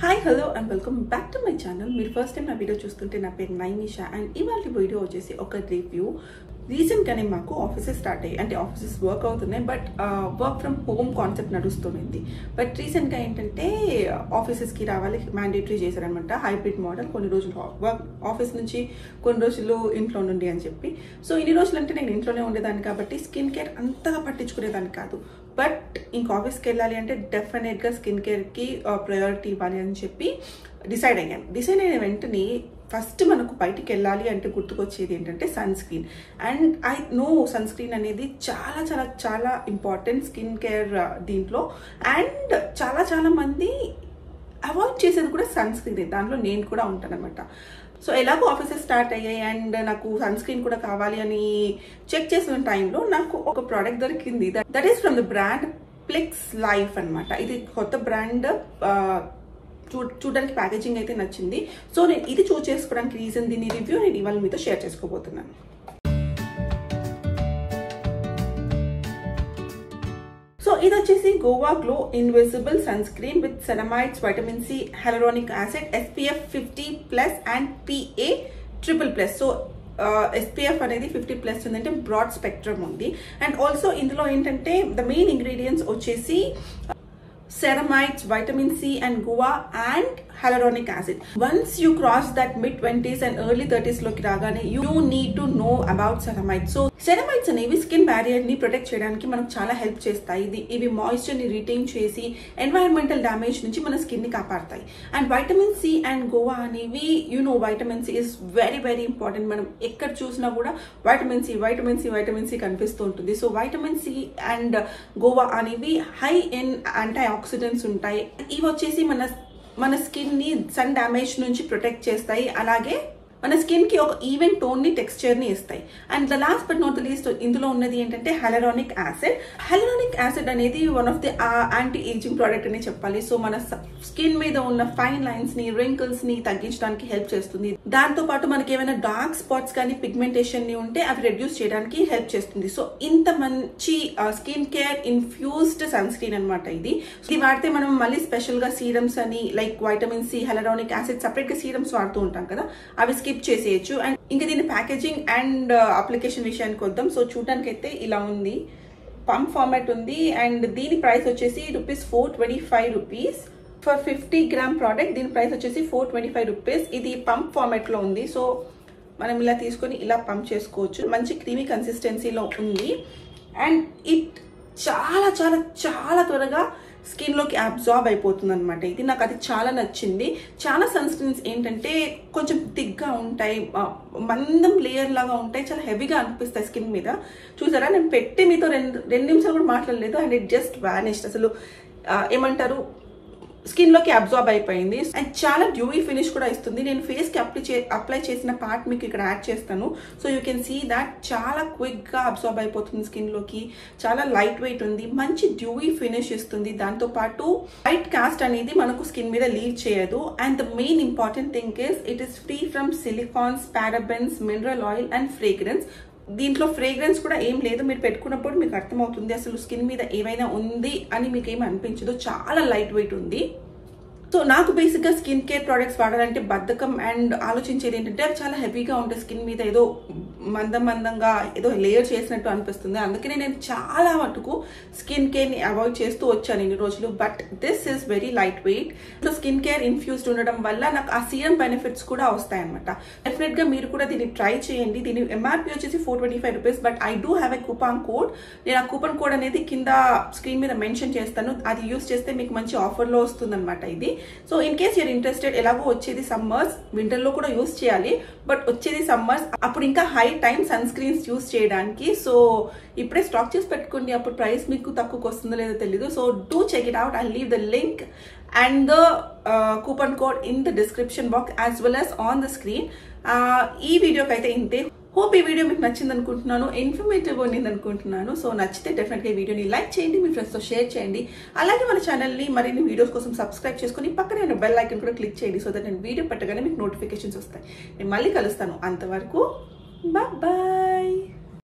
Hi, hello and welcome back to my channel. మీరు first time నా video చూస్తుంటే నా పేరు నైమిషా అండ్ ఇవాళ వీడియో వచ్చేసి ఒక రివ్యూ. రీసెంట్గానే మాకు ఆఫీసెస్ స్టార్ట్ అయ్యాయి, అంటే ఆఫీసెస్ వర్క్ అవుతున్నాయి, but work from home concept నడుస్తుంది. బట్ రీసెంట్గా ఏంటంటే ఆఫీసెస్కి రావాలి మ్యాండేటరీ చేశారనమాట, హైబ్రిడ్ మోడల్. కొన్ని రోజులు వర్క్ ఆఫీస్ నుంచి కొన్ని రోజులు ఇంట్లో ఉండి అని చెప్పి. సో ఇన్ని రోజులు అంటే నేను ఇంట్లోనే ఉండేదాన్ని కాబట్టి స్కిన్ కేర్ అంతగా పట్టించుకునేదాన్ని కాదు. బట్ ఇంక ఆఫీస్కి వెళ్ళాలి అంటే డెఫినెట్గా స్కిన్ కేర్కి ప్రయారిటీ ఇవ్వాలి అని చెప్పి డిసైడ్ అయ్యాను. డిసైడ్ అయిన వెంటనే ఫస్ట్ మనకు బయటికి వెళ్ళాలి అంటే గుర్తుకొచ్చేది ఏంటంటే sun screen. And I know sun screen అనేది చాలా చాలా చాలా ఇంపార్టెంట్ స్కిన్ కేర్ దీంట్లో. అండ్ చాలా మంది అవాయిడ్ చేసేది కూడా సన్ స్క్రీన్, దాంట్లో నేను కూడా ఉంటాను అనమాట. సో ఎలాగో ఆఫీసెస్ స్టార్ట్ అయ్యాయి అండ్ నాకు సన్ స్క్రీన్ కూడా కావాలి అని చెక్ చేసిన టైంలో నాకు ఒక ప్రోడక్ట్ దొరికింది. That is from the brand Plix life అనమాట. ఇది కొత్త బ్రాండ్, చూడడానికి ప్యాకేజింగ్ అయితే నచ్చింది. సో నేను ఇది చూస్ చేసుకోవడానికి రీజన్, దీని రివ్యూ నేను ఇవాళ మీతో షేర్ చేసుకోబోతున్నాను. సో ఇది వచ్చేసి గోవా glow invisible sun screen with ceramides, vitamin C, hyaluronic acid, SPF 50+ and PA++. So SPF అనేది 50+ ఉందంటే బ్రాడ్ స్పెక్ట్రమ్ ఉంది. అండ్ ఆల్సో ఇందులో ఏంటంటే ద మెయిన్ ఇంగ్రీడియంట్స్ వచ్చేసి ceramides, vitamin C and guava and hyaluronic acid. Once you cross that mid-20s and early 30s loki ragane, you need to know about ceramides. So ceramides అనేవి skin barrier ని protect చేయడానికి మనకు చాలా help చేస్తాయి. ఇవి moisture ని retain చేసి environmental damage నుంచి మన స్కిన్ ని కాపాడతాయి. And vitamin C and guava అనేవి vitamin C is very important. మనం ఎక్కడ చూసినా కూడా వైటమిన్ సి కనిపిస్తూ ఉంటుంది. So vitamin C and guava అనేవి హై ఇన్ యాంటీ ఆక్సిడెంట్స్ ఉంటాయి. ఇవి వచ్చేసి మన స్కిన్ ని సన్ డ్యామేజ్ నుంచి ప్రొటెక్ట్ చేస్తాయి, అలాగే మన స్కిన్ కి ఒక ఈవెన్ టోన్ ని, టెక్స్చర్ ని ఇస్తాయి. And the last but not the least ఇందులో ఉన్నది ఏంటంటే హైలూరానిక్ యాసిడ్. హైలూరానిక్ యాసిడ్ అనేది one of the anti ageing product అని చెప్పాలి. సో మన స్కిన్ మీద ఉన్న ఫైన్ లైన్స్ ని, రింకిల్స్ ని తగ్గించడానికి హెల్ప్ చేస్తుంది. దాంతో పాటు మనకి ఏమైనా డార్క్ స్పాట్స్ కానీ పిగ్మెంటేషన్ ని ఉంటే అవి రెడ్యూస్ చేయడానికి హెల్ప్ చేస్తుంది. సో ఇంత మంచి skin care infused sun screen అనమాట ఇది. వాడితే మనం మళ్ళీ స్పెషల్ గా సీరమ్స్ అని like vitamin C, hyaluronic acid separate గా సీరమ్స్ వాడుతూ ఉంటాం కదా, అవి స్కిప్ చేసేయచ్చు. అండ్ ఇంకా దీని ప్యాకేజింగ్ అండ్ అప్లికేషన్ విషయానికి వద్దాం. సో చూడడానికి అయితే ఇలా ఉంది, పంప్ ఫార్మాట్ ఉంది. అండ్ దీని ప్రైస్ వచ్చేసి ₹425 ఫర్ 50 గ్రామ్ ప్రోడక్ట్. దీని ప్రైస్ వచ్చేసి ₹425. ఇది పంప్ ఫార్మాట్ లో ఉంది. సో మనం ఇలా తీసుకొని ఇలా పంప్ చేసుకోవచ్చు. మంచి క్రీమీ కన్సిస్టెన్సీలో ఉంది. అండ్ ఇట్ చాలా త్వరగా స్కిన్ లోకి అబ్జార్బ్ అయిపోతుంది అనమాట. ఇది నాకు అది చాలా నచ్చింది. చాలా సన్ స్క్రీన్స్ ఏంటంటే కొంచెం థిక్గా ఉంటాయి, మందం లేయర్ లాగా ఉంటాయి, చాలా హెవీగా అనిపిస్తాయి స్కిన్ మీద. చూసారా, నేను పెట్టి మీతో రెండు నిమిషాలు కూడా మాట్లాడలేదు అండ్ ఇట్ జస్ట్ వానిష్డ్. అసలు ఏమంటారు, స్కిన్ లోకి అబ్జార్బ్ అయిపోయింది. అండ్ చాలా డ్యూవీ ఫినిష్ కూడా ఇస్తుంది. నేను ఫేస్ కి అప్లై చేసిన పార్ట్ మీకు ఇక్కడ యాడ్ చేస్తాను. So you can see that చాలా క్విక్ గా అబ్జార్బ్ అయిపోతుంది స్కిన్ లోకి. చాలా లైట్ వెయిట్ ఉంది, మంచి డ్యూవీ ఫినిష్ ఇస్తుంది. దాంతో పాటు వైట్ కాస్ట్ అనేది మనకు స్కిన్ మీద లీవ్ చేయదు. And the main important thing is it is free from silicones, parabens, mineral oil and fragrance. దీంట్లో ఫ్రేగ్రెన్స్ కూడా ఏం లేదు. మీరు పెట్టుకున్నప్పుడు మీకు అర్థమవుతుంది అసలు స్కిన్ మీద ఏమైనా ఉంది అని మీకు ఏమి అనిపించదు. చాలా లైట్ వెయిట్ ఉంది. సో నాకు బేసిక్గా స్కిన్ కేర్ ప్రోడక్ట్స్ వాడాలంటే బద్ధకం. అండ్ ఆలోచించేది ఏంటంటే అవి చాలా హెవీగా ఉంటాయి, స్కిన్ మీద ఏదో మందంగా ఏదో లేయర్ చేసినట్టు అనిపిస్తుంది. అందుకనే నేను చాలా మటుకు స్కిన్ కేర్ని అవాయిడ్ చేస్తూ వచ్చాను ఇన్ని రోజులు. But this is very light weight. Skin care infused ఉండడం వల్ల నాకు ఆ సీరం బెనిఫిట్స్ కూడా వస్తాయన్నమాట. డెఫినెట్గా మీరు కూడా దీన్ని ట్రై చేయండి. దీని MRP వచ్చేసి ₹425. But I do have a coupon code. నేను ఆ కూపన్ కోడ్ అనేది కింద స్క్రీన్ మీద మెన్షన్ చేస్తాను. అది యూస్ చేస్తే మీకు మంచి ఆఫర్లో వస్తుంది అనమాట ఇది. So in case you're interested, ఎలాగో వచ్చేది సమ్మర్స్, వింటర్లో కూడా యూస్ చేయాలి, బట్ వచ్చేది సమ్మర్స్, అప్పుడు ఇంకా high time sun screens use చేయడానికి. సో ఇప్పుడే స్టాక్ చేసి పెట్టుకోండి, అప్పుడు ప్రైస్ మీకు తక్కువకి వస్తుందో లేదో తెలీదు. So do check it out. I leave the link and the coupon code in the description box as well as on the screen. ఈ వీడియోకి అయితే ఇంతే. హోప్ ఈ వీడియో మీకు నచ్చింది అనుకుంటున్నాను, ఇన్ఫర్మేటివ్ ఉండింది అనుకుంటున్నాను. సో నచ్చితే డెఫినెట్గా ఈ వీడియోని లైక్ చేయండి, మీ ఫ్రెండ్స్తో షేర్ చేయండి. అలాగే మన ఛానల్ని మరిన్ని వీడియోస్ కోసం సబ్స్క్రైబ్ చేసుకుని పక్కనే ఉన్న బెల్ ఐకన్ కూడా క్లిక్ చేయండి. సో దట్ నేను వీడియో పెట్టగానే మీకు నోటిఫికేషన్స్ వస్తాయి. నేను మళ్ళీ కలుస్తాను. అంతవరకు బాయ్.